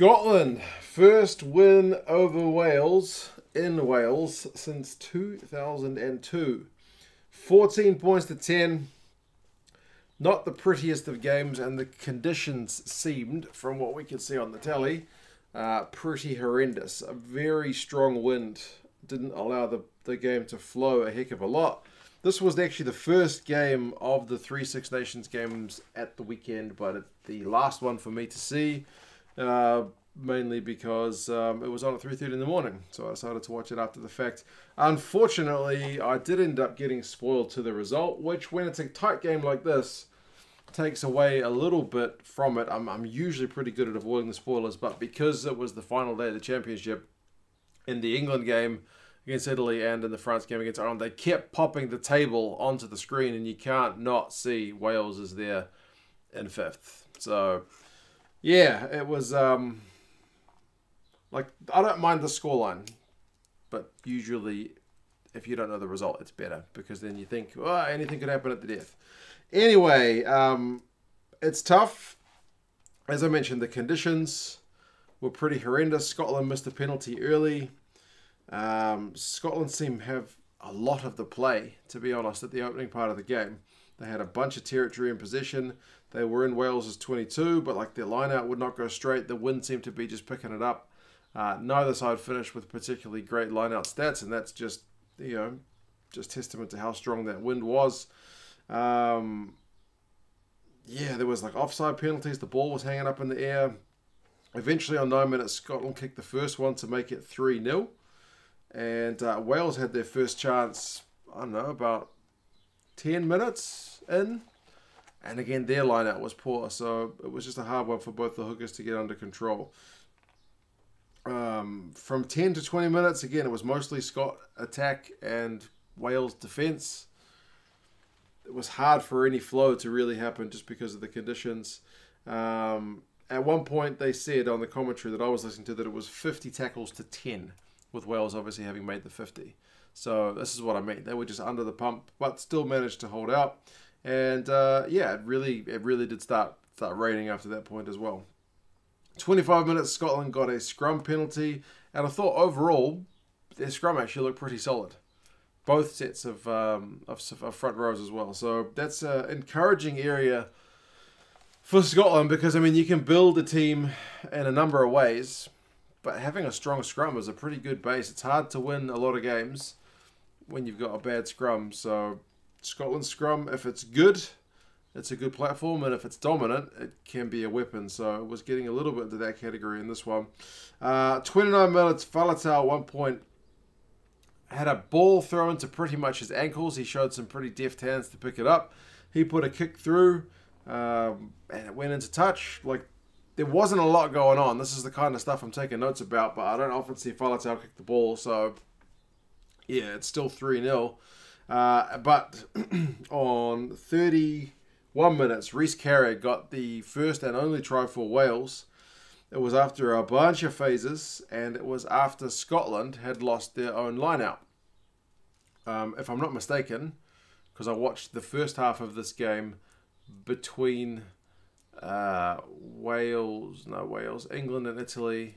Scotland, first win over Wales in Wales since 2002. 14 points to 10. Not the prettiest of games, and the conditions seemed, from what we could see on the tally, pretty horrendous. A very strong wind didn't allow the game to flow a heck of a lot. This was actually the first game of the three Six Nations games at the weekend, but the last one for me to see, mainly because it was on at 3:30 in the morning, so I decided to watch it after the fact. Unfortunately, I did end up getting spoiled to the result, which, when it's a tight game like this, takes away a little bit from it. I'm usually pretty good at avoiding the spoilers, but because it was the final day of the championship, in the England game against Italy and in the France game against Ireland, they kept popping the table onto the screen, and you can't not see Wales is there in fifth. So, yeah, it was, like, I don't mind the scoreline, but usually if you don't know the result, it's better, because then you think, oh, anything could happen at the death. Anyway, it's tough. As I mentioned, the conditions were pretty horrendous. Scotland missed a penalty early. Scotland seemed to have a lot of the play, to be honest, at the opening part of the game. They had a bunch of territory in possession. They were in Wales's 22, but like their line-out would not go straight. The wind seemed to be just picking it up. Neither side finished with particularly great line-out stats, and that's just, you know, just testament to how strong that wind was. Yeah, there was like offside penalties. The ball was hanging up in the air. Eventually, on 9 minutes, Scotland kicked the first one to make it 3-0. And Wales had their first chance, I don't know, about 10 minutes in. And again, their line-out was poor. So it was just a hard one for both the hookers to get under control. From 10 to 20 minutes, again, it was mostly Scott attack and Wales defence. It was hard for any flow to really happen just because of the conditions. At one point, they said on the commentary that I was listening to that it was 50 tackles to 10, with Wales obviously having made the 50. So this is what I mean. They were just under the pump, but still managed to hold out. And yeah, it really did start raining after that point as well. 25 minutes, Scotland got a scrum penalty, and I thought overall their scrum actually looked pretty solid. Both sets of front rows as well. So that's an encouraging area for Scotland, because, I mean, you can build a team in a number of ways, but having a strong scrum is a pretty good base. It's hard to win a lot of games when you've got a bad scrum. So Scotland's scrum, if it's good, it's a good platform, and if it's dominant, it can be a weapon. So it was getting a little bit into that category in this one. 29 minutes, Faletau at one point had a ball thrown to pretty much his ankles. He showed some pretty deft hands to pick it up. He put a kick through, and it went into touch. Like, there wasn't a lot going on. This is the kind of stuff I'm taking notes about, but I don't often see Faletau kick the ball. So, yeah, it's still 3-0. But on 31 minutes, Rhys Carragh got the first and only try for Wales. It was after a bunch of phases, and it was after Scotland had lost their own line-out. If I'm not mistaken, because I watched the first half of this game between England and Italy,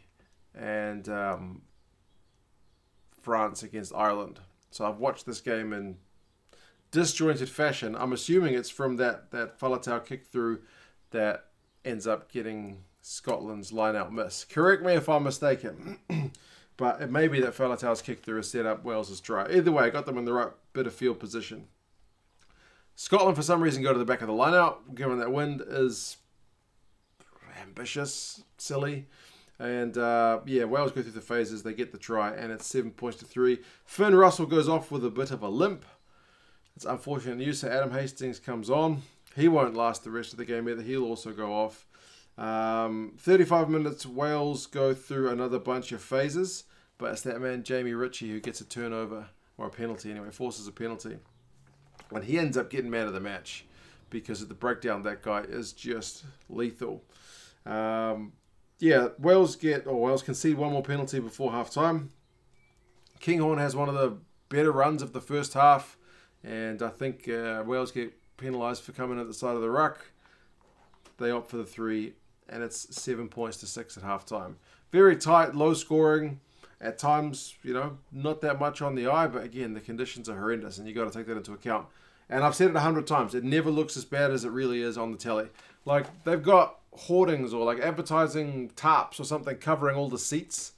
and France against Ireland. So I've watched this game in disjointed fashion. I'm assuming it's from that Faletau kick through that ends up getting Scotland's line-out miss. Correct me if I'm mistaken, but it may be that Faletau's kick through has set up Wales's try. Either way, got them in the right bit of field position. Scotland, for some reason, go to the back of the line-out, given that wind is ambitious, silly. And, yeah, Wales go through the phases. They get the try, and it's 7 points to 3. Finn Russell goes off with a bit of a limp. It's unfortunate news, so Adam Hastings comes on. He won't last the rest of the game either. He'll also go off. 35 minutes, Wales go through another bunch of phases, but it's that man Jamie Ritchie who gets a turnover, or a penalty anyway, forces a penalty. And he ends up getting man of the match, because at the breakdown, that guy is just lethal. Yeah, Wales concede one more penalty before half-time. Kinghorn has one of the better runs of the first half, and I think Wales get penalised for coming at the side of the ruck. They opt for the 3 and it's 7 points to 6 at halftime. Very tight, low scoring. At times, you know, not that much on the eye, but again, the conditions are horrendous, and you got to take that into account. And I've said it 100 times, it never looks as bad as it really is on the telly. Like, they've got hoardings or like advertising tarps or something covering all the seats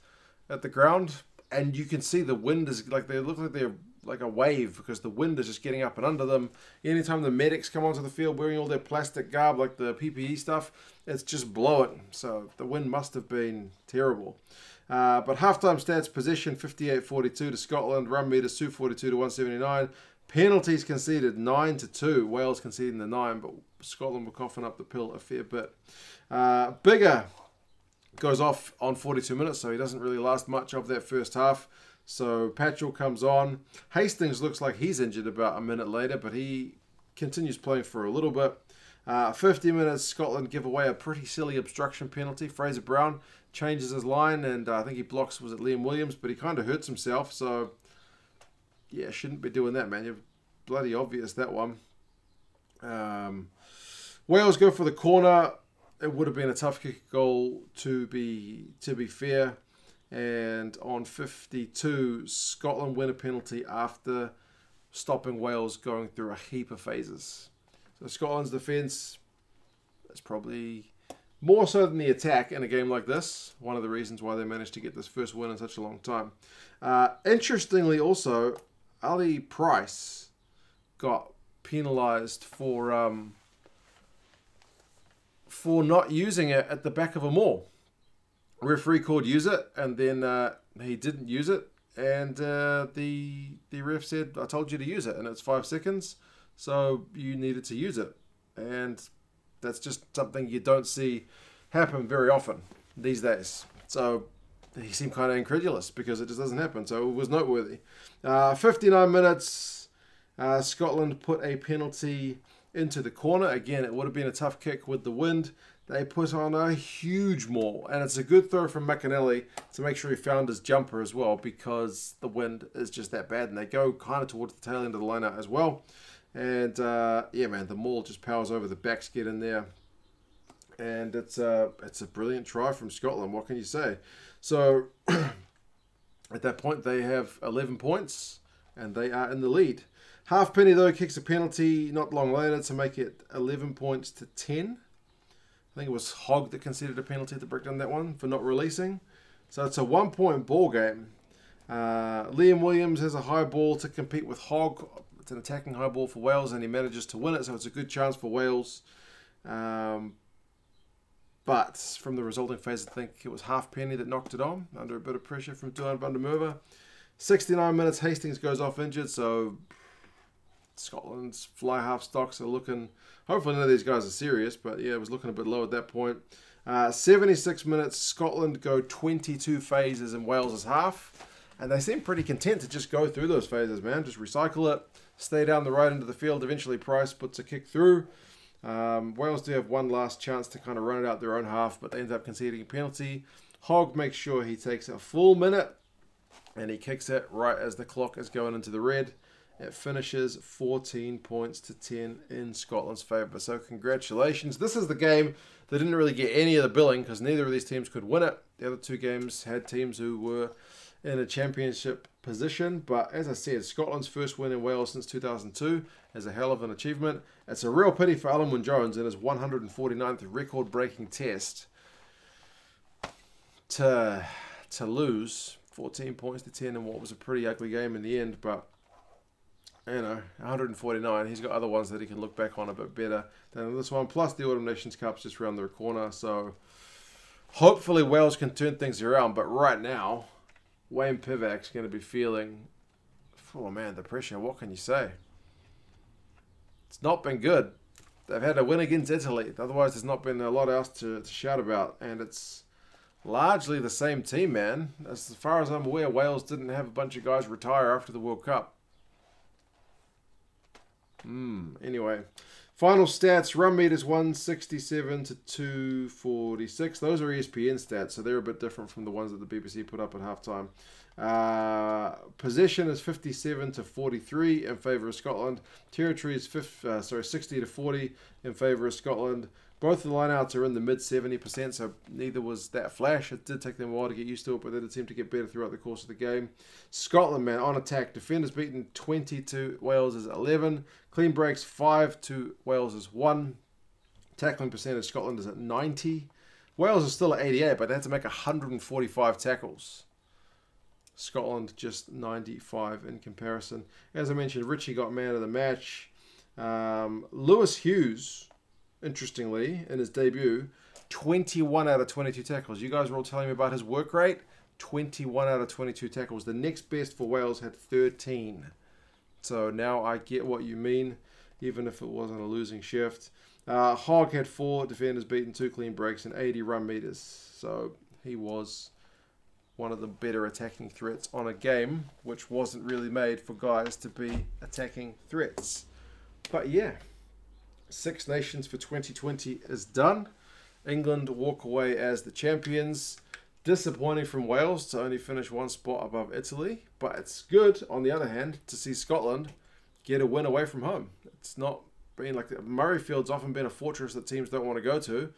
at the ground, and you can see the wind is like, they look like they're like a wave because the wind is just getting up and under them. Anytime the medics come onto the field wearing all their plastic garb, like the PPE stuff, it's just blowing. So the wind must have been terrible. But halftime stats: possession 58-42 to Scotland, run meters 242 to 179, penalties conceded 9 to 2, Wales conceding the 9, but Scotland were coughing up the pill a fair bit. Bigger goes off on 42 minutes, so he doesn't really last much of that first half. So Patchell comes on. Hastings looks like he's injured about a minute later, but he continues playing for a little bit. 50 minutes, Scotland give away a pretty silly obstruction penalty. Fraser Brown changes his line, and I think he blocks, was it Liam Williams, but he kind of hurts himself. So, yeah, shouldn't be doing that, man. You're bloody obvious, that one. Wales go for the corner. It would have been a tough kick goal to be fair. And on 52, Scotland win a penalty after stopping Wales going through a heap of phases. So Scotland's defence is probably more so than the attack in a game like this. One of the reasons why they managed to get this first win in such a long time. Interestingly also, Ali Price got penalised for not using it at the back of a maul. Referee called use it, and then he didn't use it, and the ref said, I told you to use it, and it's 5 seconds, so you needed to use it. And that's just something you don't see happen very often these days. So he seemed kind of incredulous because it just doesn't happen, so it was noteworthy. 59 minutes, Scotland put a penalty into the corner. Again, it would have been a tough kick with the wind. They put on a huge maul, and it's a good throw from McAnally to make sure he found his jumper as well, because the wind is just that bad, and they go kind of towards the tail end of the line-out as well. And yeah, man, the maul just powers over, the backs get in there, and it's a brilliant try from Scotland. What can you say? So at that point, they have 11 points, and they are in the lead. Halfpenny, though, kicks a penalty not long later to make it 11 points to 10. I think it was Hogg that conceded a penalty at the breakdown, that one, for not releasing. So it's a 1-point ball game. Liam Williams has a high ball to compete with Hogg. It's an attacking high ball for Wales, and he manages to win it, so it's a good chance for Wales. But from the resulting phase, I think it was Halfpenny that knocked it on, under a bit of pressure from Duhan van der Merwe. 69 minutes, Hastings goes off injured, so Scotland's fly half stocks are looking... Hopefully none of these guys are serious, but yeah, it was looking a bit low at that point. 76 minutes, Scotland go 22 phases in Wales's half, and they seem pretty content to just go through those phases, man. Just recycle it, stay down the right end of the field. Eventually Price puts a kick through. Wales do have one last chance to kind of run it out their own half, but they end up conceding a penalty. Hogg makes sure he takes a full minute, and he kicks it right as the clock is going into the red. It finishes 14 points to 10 in Scotland's favour. So congratulations. This is the game that didn't really get any of the billing because neither of these teams could win it. The other two games had teams who were in a championship position. But as I said, Scotland's first win in Wales since 2002 is a hell of an achievement. It's a real pity for Alan Wynne-Jones in his 149th record-breaking test to lose 14 points to 10 in what was a pretty ugly game in the end. But you know, 149. He's got other ones that he can look back on a bit better than this one. Plus, the Autumn Nations Cup's just around the corner. So, hopefully, Wales can turn things around. But right now, Wayne Pivac's going to be feeling, oh man, the pressure. What can you say? It's not been good. They've had a win against Italy. Otherwise, there's not been a lot else to shout about. And it's largely the same team, man. As far as I'm aware, Wales didn't have a bunch of guys retire after the World Cup. Anyway, final stats: run meters 167 to 246. Those are ESPN stats, so they're a bit different from the ones that the BBC put up at halftime. Possession is 57 to 43 in favour of Scotland. Territory is 60 to 40 in favour of Scotland. Both of the lineouts are in the mid 70%, so neither was that flash. It did take them a while to get used to it, but they did seem to get better throughout the course of the game. Scotland, man, on attack. Defenders beaten 20 to Wales' 11. Clean breaks 5 to Wales' 1. Tackling percentage, Scotland is at 90. Wales is still at 88, but they had to make 145 tackles. Scotland just 95 in comparison. As I mentioned, Richie got man of the match. Lewis Hughes, interestingly, in his debut, 21 out of 22 tackles. You guys were all telling me about his work rate. 21 out of 22 tackles. The next best for Wales had 13. So now I get what you mean, even if it wasn't a losing shift. Hogg had 4 defenders beaten, 2 clean breaks, and 80 run meters. So he was one of the better attacking threats on a game, which wasn't really made for guys to be attacking threats. But yeah, Six Nations for 2020 is done. England walk away as the champions. Disappointing from Wales to only finish 1 spot above Italy, but it's good, on the other hand, to see Scotland get a win away from home. It's not been like Murrayfield's often been a fortress that teams don't want to go to,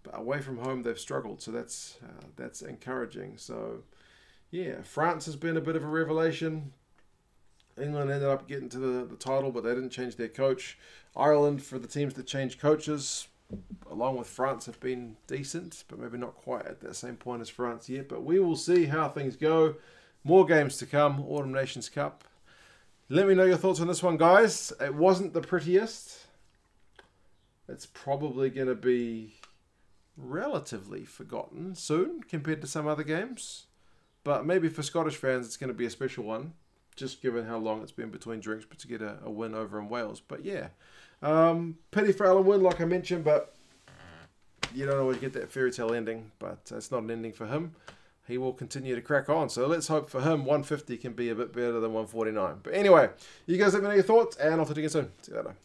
but away from home they've struggled, so that's encouraging. So yeah, France has been a bit of a revelation. England ended up getting to the title, but they didn't change their coach. Ireland, for the teams that changed coaches, along with France, have been decent, but maybe not quite at that same point as France yet. But we will see how things go. More games to come. Autumn Nations Cup. Let me know your thoughts on this one, guys. It wasn't the prettiest. It's probably going to be relatively forgotten soon compared to some other games. But maybe for Scottish fans, it's going to be a special one, just given how long it's been between drinks, but to get a win over in Wales. But yeah, pity for Alan Wynne, like I mentioned, but you don't always get that fairy tale ending, but it's not an ending for him. He will continue to crack on. So let's hope for him 150 can be a bit better than 149. But anyway, you guys let me know your thoughts, and I'll talk to you again soon. See you later.